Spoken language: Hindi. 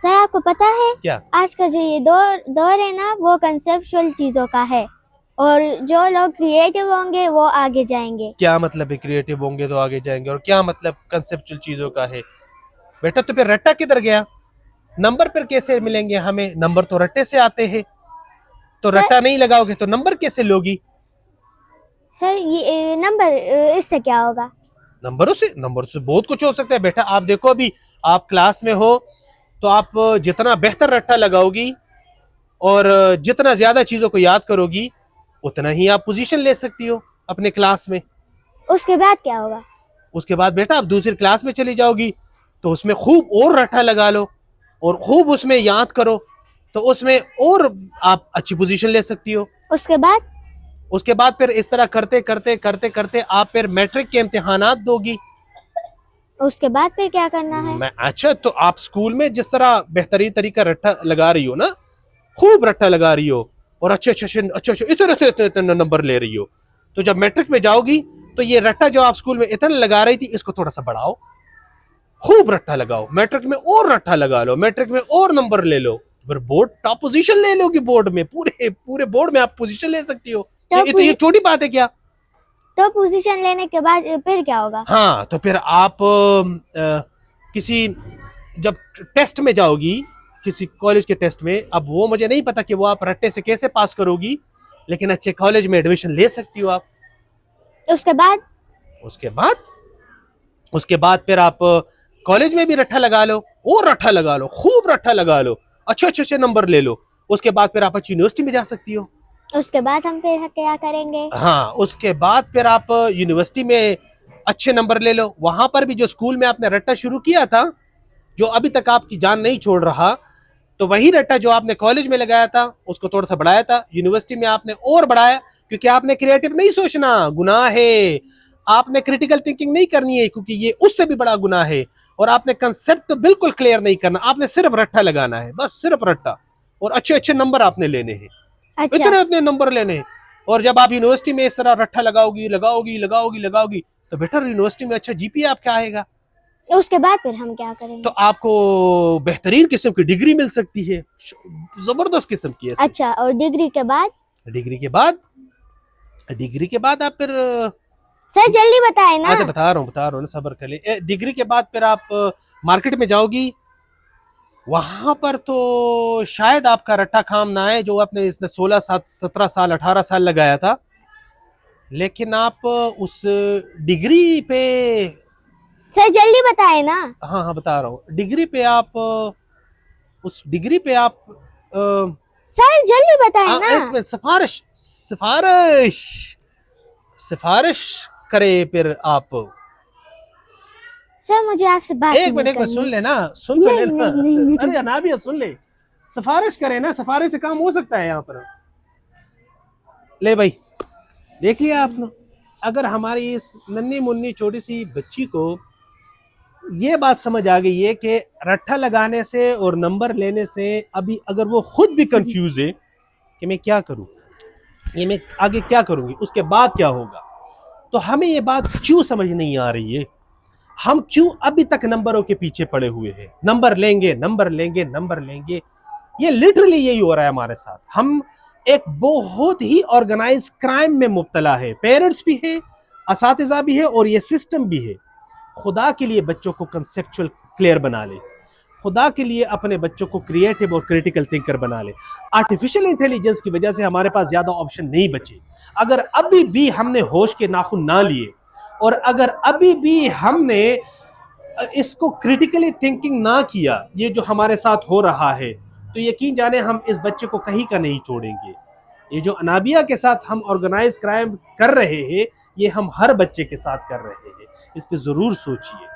सर आपको पता है क्या? आज का जो ये दौर है ना वो कंसेप्चुअल चीजों का है, और जो लोग क्रिएटिव होंगे वो आगे जाएंगे। क्या मतलब है क्रिएटिव होंगे तो आगे जाएंगे, और क्या मतलब कंसेप्चुअल चीजों का है? बेटा तो फिर रट्टा किधर गया? नंबर फिर कैसे मिलेंगे हमें? नंबर तो रट्टे से आते हैं, तो सर रट्टा नहीं लगाओगे तो नंबर कैसे लोगी? सर ये नंबर इससे क्या होगा? नंबर से बहुत कुछ हो सकता है बेटा। आप देखो, अभी आप क्लास में हो तो आप जितना बेहतर रट्टा लगाओगी और जितना ज्यादा चीजों को याद करोगी, उतना ही आप पोजीशन ले सकती हो अपने क्लास में। उसके बाद क्या होगा? उसके बाद बेटा आप दूसरी क्लास में चली जाओगी तो उसमें खूब और रट्टा लगा लो और खूब उसमें याद करो, तो उसमें और आप अच्छी पोजीशन ले सकती हो। उसके बाद फिर इस तरह करते करते करते करते आप फिर मैट्रिक के इम्तिहानात दोगी। उसके बाद फिर क्या करना है? अच्छा, तो आप स्कूल में जिस तरह बेहतरीन तरीका रट्टा लगा रही हो ना, खूब रट्टा लगा रही हो और अच्छे इतने नंबर ले रही हो, तो जब मैट्रिक में जाओगी तो ये रट्टा जो आप स्कूल में इतना लगा रही थी इसको थोड़ा सा बढ़ाओ, खूब रट्टा लगाओ, मैट्रिक में और रट्टा लगा लो, मैट्रिक में और नंबर ले लो, फिर बोर्ड टॉप पोजीशन ले लोगी। बोर्ड में पूरे पूरे बोर्ड में आप पोजीशन ले सकती हो। ये छोटी बात है क्या? तो पोजीशन लेने के बाद फिर क्या होगा? हाँ, तो फिर आप किसी जब टेस्ट में जाओगी, किसी कॉलेज के टेस्ट में, अब वो मुझे नहीं पता कि वो आप रट्टे से कैसे पास करोगी, लेकिन अच्छे कॉलेज में एडमिशन ले सकती हो आप। उसके बाद उसके बाद फिर आप कॉलेज में भी रट्टा लगा लो और रट्टा लगा लो, खूब रट्टा लगा लो, अच्छे अच्छे अच्छे नंबर ले लो। उसके बाद फिर आप अच्छी यूनिवर्सिटी में जा सकती हो। उसके बाद हम फिर क्या करेंगे? हाँ, उसके बाद फिर आप यूनिवर्सिटी में अच्छे नंबर ले लो। वहां पर भी जो स्कूल में आपने रट्टा शुरू किया था, जो अभी तक आपकी जान नहीं छोड़ रहा, तो वही रट्टा जो आपने कॉलेज में लगाया था उसको थोड़ा सा बढ़ाया था, यूनिवर्सिटी में आपने और बढ़ाया, क्योंकि आपने क्रिएटिव नहीं सोचना, गुनाह है। आपने क्रिटिकल थिंकिंग नहीं करनी है, क्योंकि ये उससे भी बड़ा गुनाह है। और आपने कंसेप्ट तो बिल्कुल क्लियर नहीं करना, आपने सिर्फ रट्टा लगाना है, बस सिर्फ रट्टा, और अच्छे अच्छे नंबर आपने लेने हैं। अच्छा। इतने इतने नंबर लेने हैं। और जब आप यूनिवर्सिटी में इस तरह रट्टा लगाओगी लगाओगी लगाओगी लगाओगी तो बेटर यूनिवर्सिटी में अच्छा जीपीए आपका आएगा। उसके बाद फिर हम क्या करेंगे? तो आपको बेहतरीन किस्म की डिग्री मिल सकती है, जबरदस्त किस्म की है। अच्छा, और डिग्री के बाद? डिग्री के बाद आप फिर, सर जल्दी बताए ना। अच्छा बता रहा हूँ ना, सब्र कर ले। डिग्री के बाद फिर आप मार्केट में जाओगी, वहां पर तो शायद आपका रट्टा काम ना आए जो आपने इसने 16 17 साल 18 साल लगाया था, लेकिन आप उस डिग्री पे, सर जल्दी बताए ना। हाँ हाँ बता रहा हूँ, डिग्री पे आप उस डिग्री पे आप सर जल्दी बताए ना। एक मिनट, सिफारिश सिफारिश सिफारिश करे फिर आप। सर मुझे आपसे बात एक मिनट सुन लेना, सुन तो लेना। अरे अनाबिया सुन ले, सिफारिश करे ना, सिफारिश से काम हो सकता है यहाँ पर। ले भाई, देख लिया आपने, अगर हमारी इस नन्ही मुन्नी छोटी सी बच्ची को ये बात समझ आ गई है कि रट्टा लगाने से और नंबर लेने से, अभी अगर वो खुद भी कंफ्यूज है कि मैं क्या करूं, ये मैं आगे क्या करूंगी, उसके बाद क्या होगा, तो हमें ये बात क्यों समझ नहीं आ रही है? हम क्यों अभी तक नंबरों के पीछे पड़े हुए हैं? नंबर लेंगे नंबर लेंगे नंबर लेंगे, ये लिटरली यही हो रहा है हमारे साथ। हम एक बहुत ही ऑर्गेनाइज क्राइम में मुब्तला है, पेरेंट्स भी है, असातिज़ा भी है, और ये सिस्टम भी है। खुदा के लिए बच्चों को कंसेप्चुअल क्लियर बना ले, खुदा के लिए अपने बच्चों को क्रिएटिव और क्रिटिकल थिंकर बना ले। आर्टिफिशियल इंटेलिजेंस की वजह से हमारे पास ज्यादा ऑप्शन नहीं बचे। अगर अभी भी हमने होश के नाखून ना लिए, और अगर अभी भी हमने इसको क्रिटिकली थिंकिंग ना किया, ये जो हमारे साथ हो रहा है, तो यकीन जाने हम इस बच्चे को कहीं का नहीं छोड़ेंगे। ये जो अनाबिया के साथ हम ऑर्गेनाइज क्राइम कर रहे हैं, ये हम हर बच्चे के साथ कर रहे हैं। इस पे जरूर सोचिए।